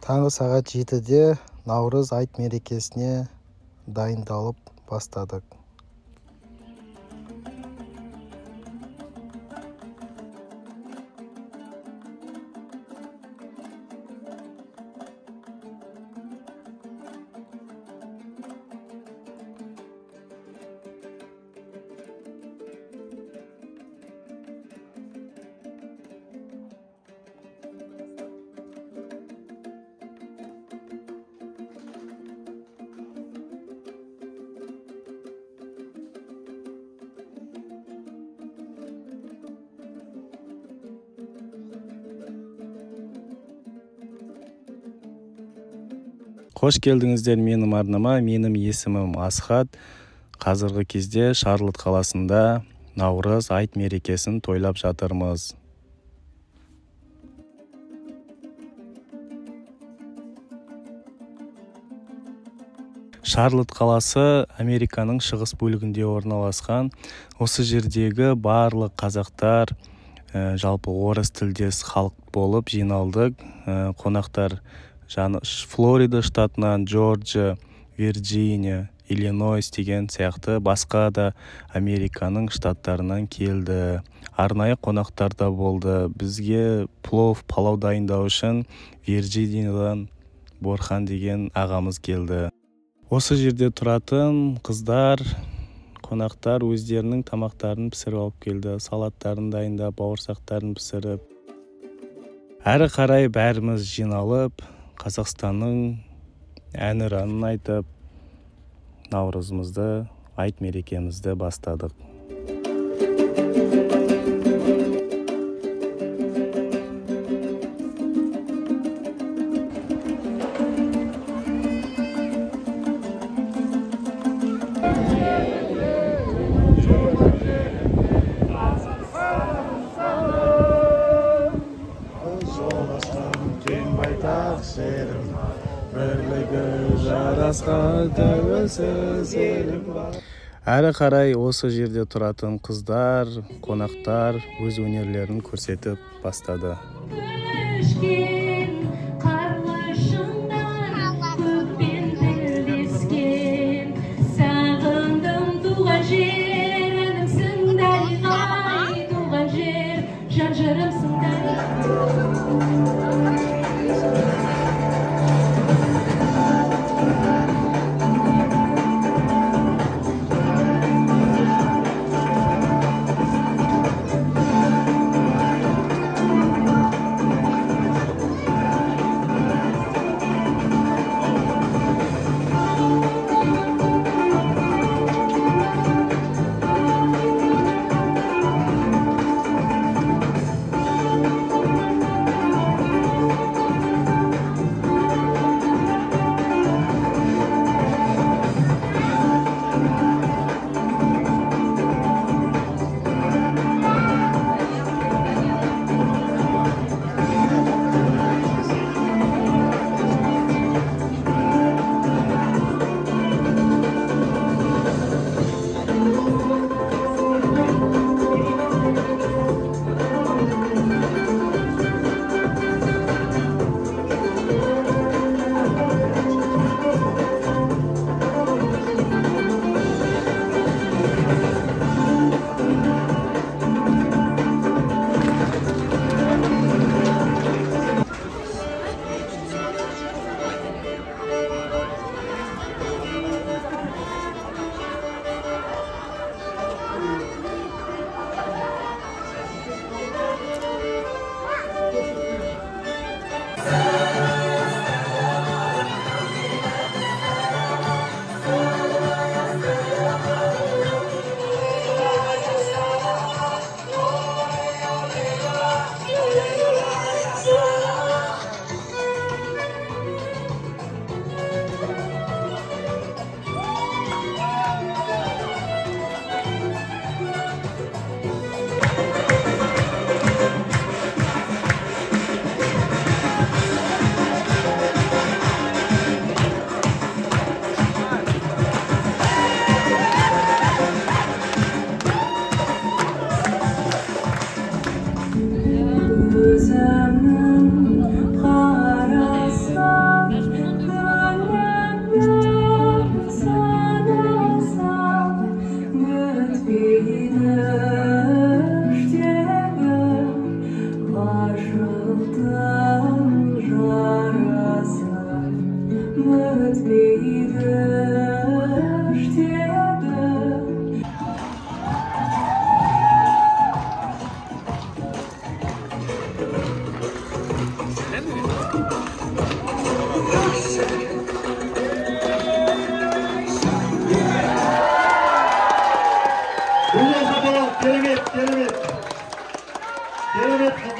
Таңғы сағат 7-де Наурыз айт мерекесіне дайындалып бастадық. Қош келдіңіздер менің арнама. Менің есімім Асхат. Қазіргі кезде Шарлотт қаласында Наурыз айт мерекесін тойлап жатырмыз. Шарлотт қаласы Американың шығыс бөлігінде орналасқан. Осы жердегі барлық қазақтар, жалпы орыс тілдес халық болып жиналдық. Қонақтар Флорида штатынан, Джорджия, Вирджиния, Иллинойс деген сияқты басқа да Американың штаттарынан келді. Арнайы қонақтар да болды. Бізге палау дайындау үшін Вирджиниядан Борхан деген ағамыз келді. Осы жерде тұратын қыздар, қонақтар өздерінің тамақтарын пісіріп алып келді. Салаттарын дайындап, бауырсақтарын пісіріп. Әрі қарай бәріміз жиналып, Қазақстанның әнұранын айтып, Наурызымызды, айт мерекемізді бастадық. Әрі қарай осы жерде тұратын қыздар, қонақтар өз өнерлерін көрсетіп бастады.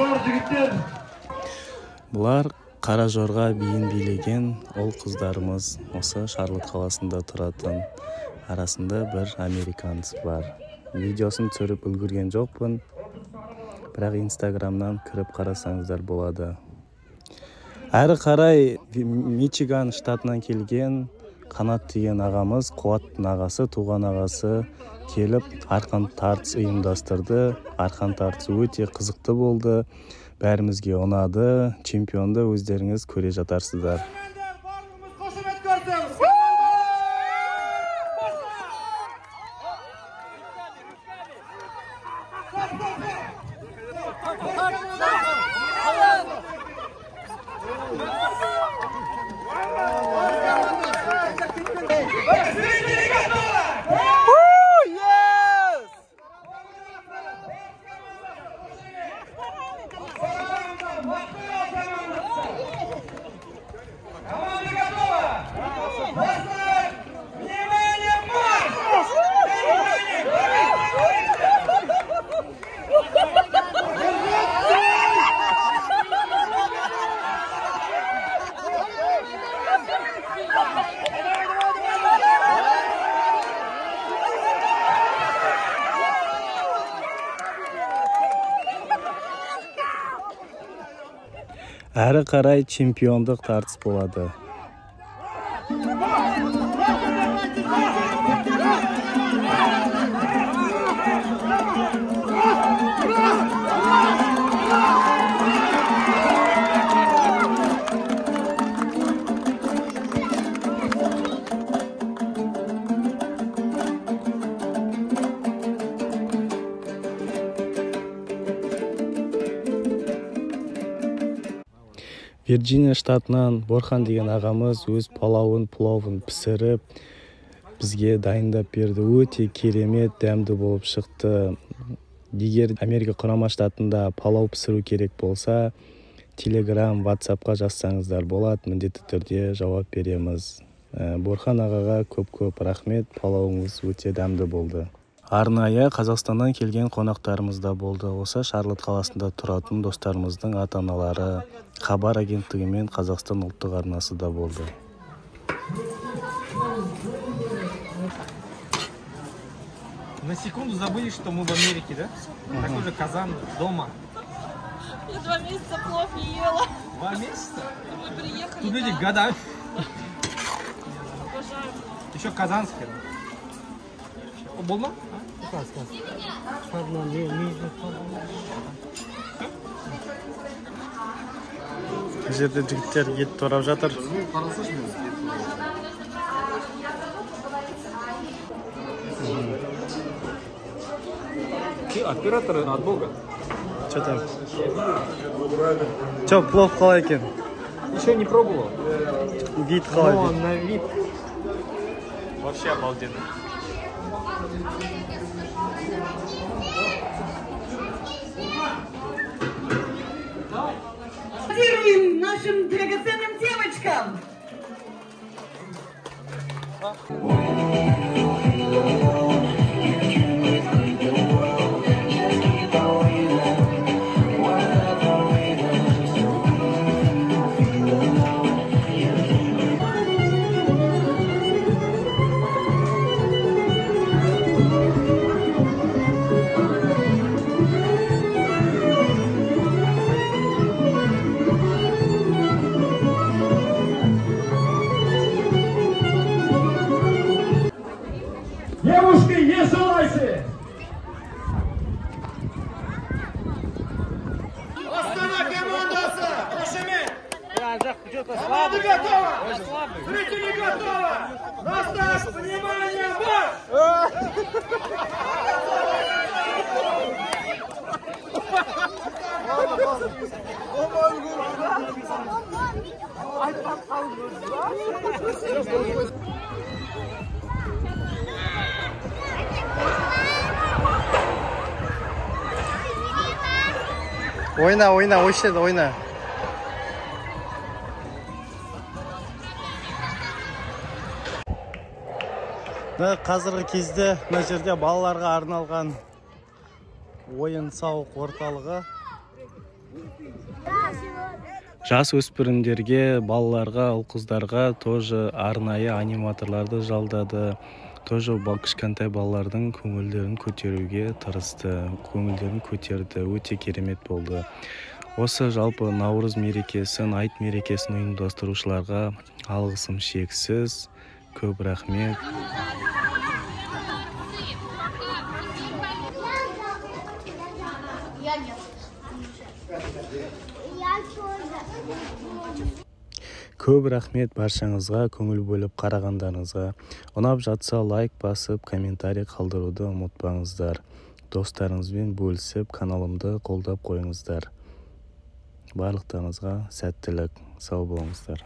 Var жігіттер. Бұлар қара жорға биін билеген ол қыздарымыз. Осы Шарлотт қаласында тұратын. Арасында бір американец бар. Видеосын түсіріп үлгерген жоқпын, бірақ инстаграмнан кіріп қарасаңыздар болады. Әрі қарай Мичиган штатынан келген Қанат деген ағамыз, Қуаттың ағасы, туған ағасы келіп арқан тартыс ұйымдастырды. Арқан тартысы өте қызықты болды. Бәрімізге ұнады. Чемпионды өздеріңіз көре жатарсыздар. Әрі қарай чемпиондық тартыс болады. Вирджиния штатынан Борхан деген ағамыз өз пловын пісіріп, бізге дайындап берді. Өте керемет, дәмді болып шықты. Егер Америка құрама штатында палау пісіру керек болса, Telegram, WhatsAppқа жазсаңыздар болады, міндетті түрде жауап береміз. Борхан ағаға көп рахмет, палауыңыз өте дәмді болды. Арнайы Қазақстаннан келген қонақтарымыз да болды. Осы Шарлотт қаласында тұратын достарымыздың ата-аналары, хабар агенттігі мен Қазақстан ұлттық арнасы да болды. На секунду забыли, что мы в Америке, да? Такой же казан дома. Я 2 месяца плов не ела. 2 месяца? Мы приехали. Тут люди годами. Обожаю. Еще казанский. Был ма? Жерде жігіттер ет турап жатыр. Ты оператор от Бога. Че там? Че, плов қалай екен? Еще не пробовал. Вид қалай Но дейді? на вид вообще обалденно. Аплодируем нашим драгоценным девочкам! Девушки, не желайте! Астана командасы! Команда готова! Зрители готовы! На старт, внимание, марш! Ойна, ойшы еді, ойна. Қазіргі кезде мына жерде балаларға арналған ойын сауық орталығы. Жас өспірімдерге, балаларға, ұл-қыздарға тоже арнайы аниматорларды жалдады. Тоже кішкентай балалардың көңілдерін көтеруге тырысты. Көңілдерін көтерді. Өте керемет болды. Осы жалпы Наурыз мерекесін, айт мерекесін ұйымдастырушыларға алғысым шексіз. Көп рахмет. Көп рахмет баршаңызға, көңіл бөліп қарағандарыңызға. Ұнап жатса лайк басып, комментарий қалдыруды ұмытпаңыздар. Достарыңызбен бөлісіп, каналымды қолдап қойыңыздар. Барлықтарыңызға сәттілік, сау болыңыздар.